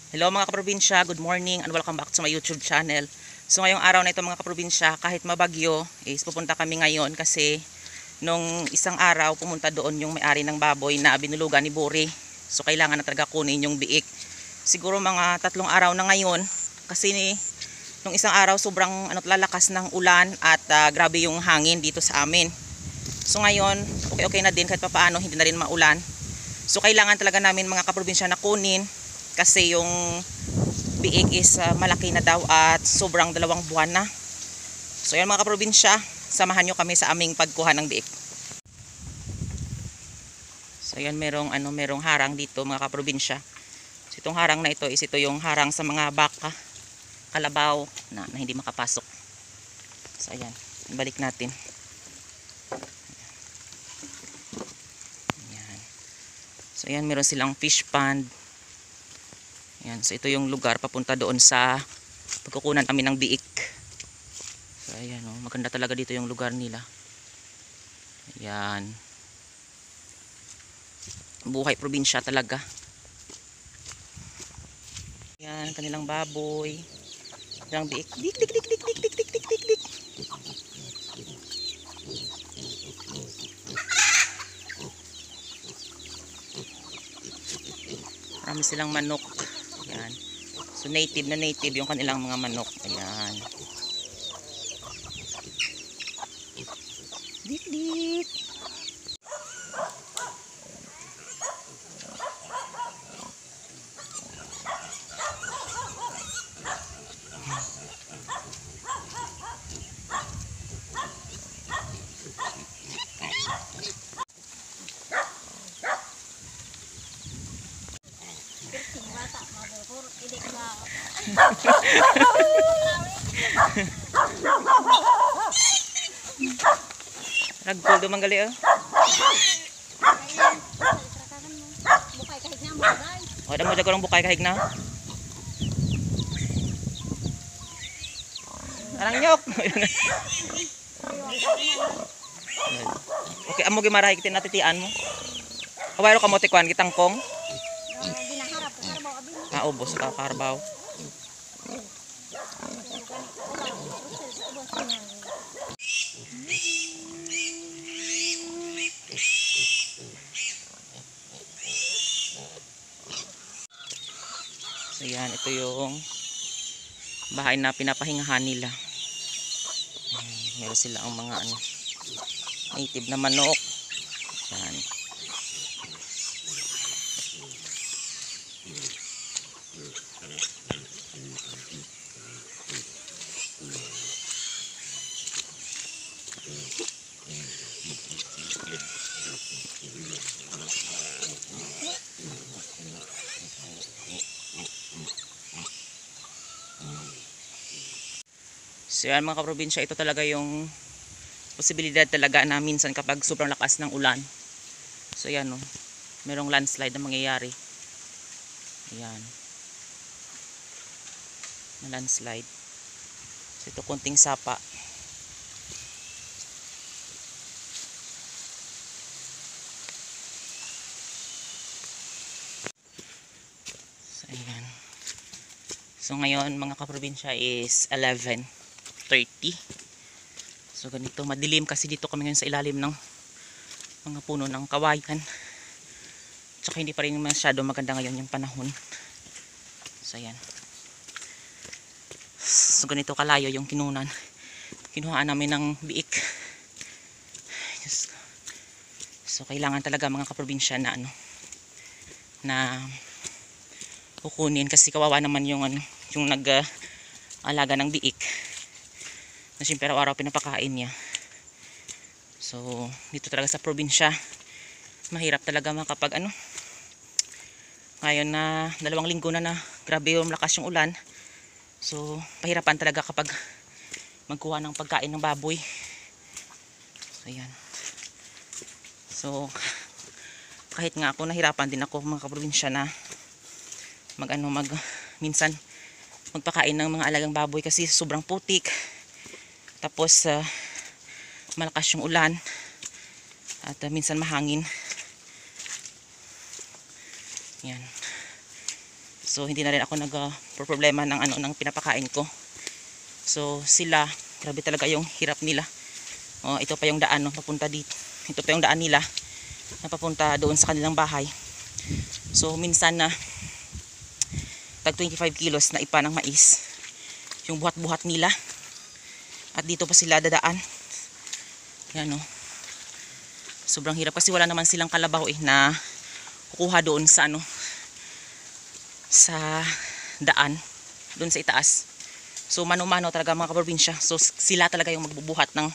Hello mga kaprobinsya, good morning and welcome back to my YouTube channel. So ngayong araw na ito mga kaprobinsya, kahit mabagyo, pupunta kami ngayon kasi nung isang araw pumunta doon yung may-ari ng baboy na binulugan ni Buri. So kailangan na talaga kunin yung biik. Siguro mga 3 araw na ngayon kasi nung isang araw sobrang lalakas ng ulan at grabe yung hangin dito sa amin. So ngayon, okay na din kahit papaano, hindi na rin maulan. So kailangan talaga namin mga kaprobinsya na kunin kasi yung biik is malaki na daw at sobrang 2 buwan na. So yan mga kaprobinsya, samahan nyo kami sa aming pagkuha ng biik. So yan merong harang dito mga kaprobinsya. So itong harang na ito is yung harang sa mga baka, kalabaw na hindi makapasok. So ayan, balik natin. Ayan. So ayan, meron silang fish pond. Ayan, so ito yung lugar papunta doon sa pagkukunan kami ng biik. So ayan, maganda talaga dito yung lugar nila. Ayan. Buhay probinsya talaga. Ayan, kanilang baboy. Kanilang biik. Dik, dik, dik, dik, dik, dik, dik, dik, dik, dik. Marami silang manok. Ayan. So native yung kanilang mga manok. Ayan. Dik, dik. Ragpol do manggali oh. Ada mo jago ng bukay kahig na. Arang nyok. Okay, amo gimarahay kitin natitian mo. Kawayro ka mo tikwan kitangkong. Ubos ka karbaw. So yan, ito yung bahay na pinapahingahan nila. Meron sila ang mga native na manok. Yan. So yan mga kaprobinsya, ito talaga yung posibilidad talaga na minsan kapag sobrang lakas ng ulan. So yan merong landslide na mangyayari. Ayan. Na landslide. So ito konting sapa. So ayan. So ngayon mga kaprobinsya is 11:30. So ganito, madilim kasi dito kami ngayon sa ilalim ng mga puno ng kawayan. Tsaka hindi pa rin masyado maganda ngayon yung panahon. So ayan. So ganito kalayo yung kinunan. Kinuhaan namin ng biik. So kailangan talaga mga kaprobinsya na na kukunin kasi kawawa naman yung yung nag-alaga ng biik. Na siyempre araw-araw pinapakain niya. So dito talaga sa probinsya mahirap talaga kapag ngayon na 2 linggo na grabe yung lakas yung ulan. So pahirapan talaga kapag magkuha ng pagkain ng baboy. So ayan. So kahit nga ako nahirapan din ako mga kaprobinsya na minsan magpakain ng mga alagang baboy kasi sobrang putik. Tapos malakas yung ulan at minsan mahangin. Yan. So hindi na rin ako nag-problema ng ng pinapakain ko. So sila, grabe talaga yung hirap nila. Oh, ito pa yung daan papunta dito. Ito pa yung daan nila na papunta doon sa kanilang bahay. So minsan na tag 25 kilos na ipa ng mais yung buhat-buhat nila. At dito pa sila dadaan. Yan sobrang hirap kasi wala naman silang kalabaw na kukuha doon sa sa daan doon sa itaas. So mano-mano talaga mga kaprobinsya. So sila talaga yung magbubuhat ng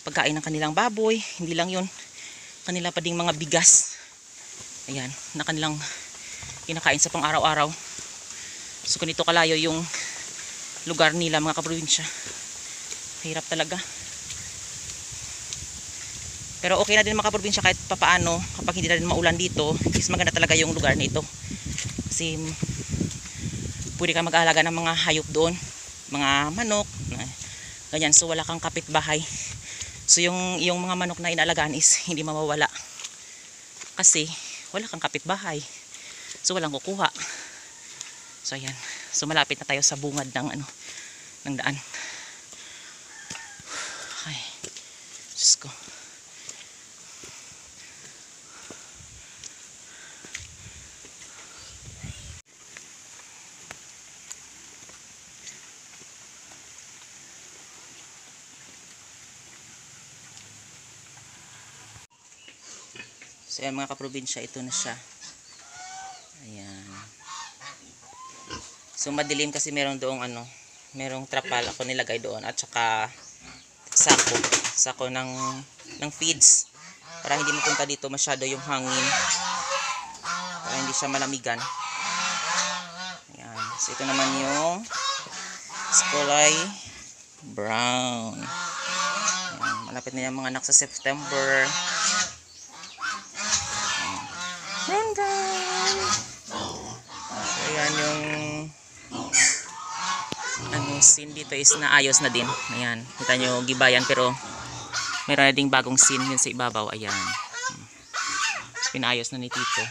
pagkain ng kanilang baboy. Hindi lang yun, kanila pa ding mga bigas, ayan, na kanilang kinakain sa pang araw-araw. So ganito kalayo yung lugar nila mga kaprobinsya. Hirap talaga. Pero okay na din mga kaprobinsya kahit papaano kapag hindi na rin maulan dito. Is maganda talaga yung lugar na ito. Kasi pwede ka mag-aalaga ng mga hayop doon, mga manok, ganyan. So wala kang kapitbahay. So yung mga manok na inaalagaan is hindi mawawala. Kasi wala kang kapitbahay. So walang kukuha. So ayan. So malapit na tayo sa bungad ng daan. Ay, Diyos ko. So ayan mga kaprobinsya, ito na siya. Ayan. So madilim kasi meron doong merong trapal ako nilagay doon at saka sako ng feeds para hindi mapunta dito masyado yung hangin, para hindi siya malamigan. Ayan. So ito naman yung kulay brown. Ayan. Malapit na yung mga anak sa September. Ayan yung scene dito is naayos na din. Ayan, kita nyo gibayan pero meron na ding bagong scene yun sa ibabaw. Ayan, pinayos na ni Tito.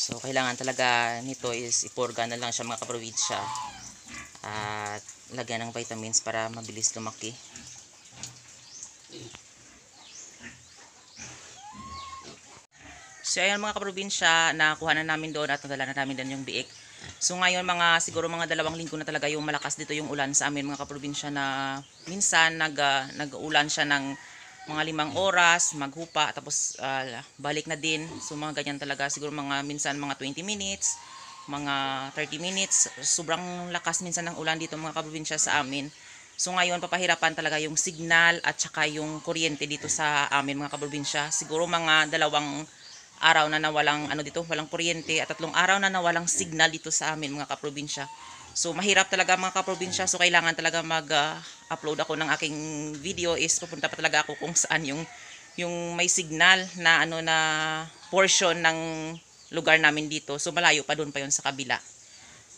So kailangan talaga nito is ipurga na lang siya mga kaprobinsya at lagyan ng vitamins para mabilis lumaki. So ayan mga kaprobinsya, nakuha na namin doon at nadala na namin doon yung biik. So ngayon siguro mga 2 linggo na talaga yung malakas dito yung ulan sa amin mga kaprobinsya, na minsan nag-ulan siya ng mga 5 oras, maghupa, tapos balik na din. So mga ganyan talaga, siguro minsan mga 20 minutes, mga 30 minutes. Sobrang lakas minsan ng ulan dito mga kaprobinsya sa amin. So ngayon papahirapan talaga yung signal at saka yung kuryente dito sa amin mga kaprobinsya. Siguro mga 2 araw na nawalang walang kuryente, at 3 araw na nawalang signal dito sa amin mga kaprobinsya. So mahirap talaga mga kaprobinsya. So kailangan talaga mag-upload ako ng aking video, is pupunta pa talaga ako kung saan yung may signal na na portion ng lugar namin dito. So malayo pa doon pa yon sa kabila.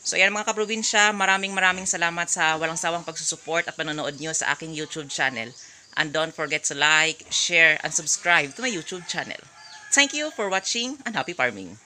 So ayan mga kaprobinsya, maraming salamat sa walang sawang pagsusupport at panonood nyo sa aking YouTube channel. And don't forget to like, share, and subscribe to my YouTube channel. Thank you for watching and happy farming!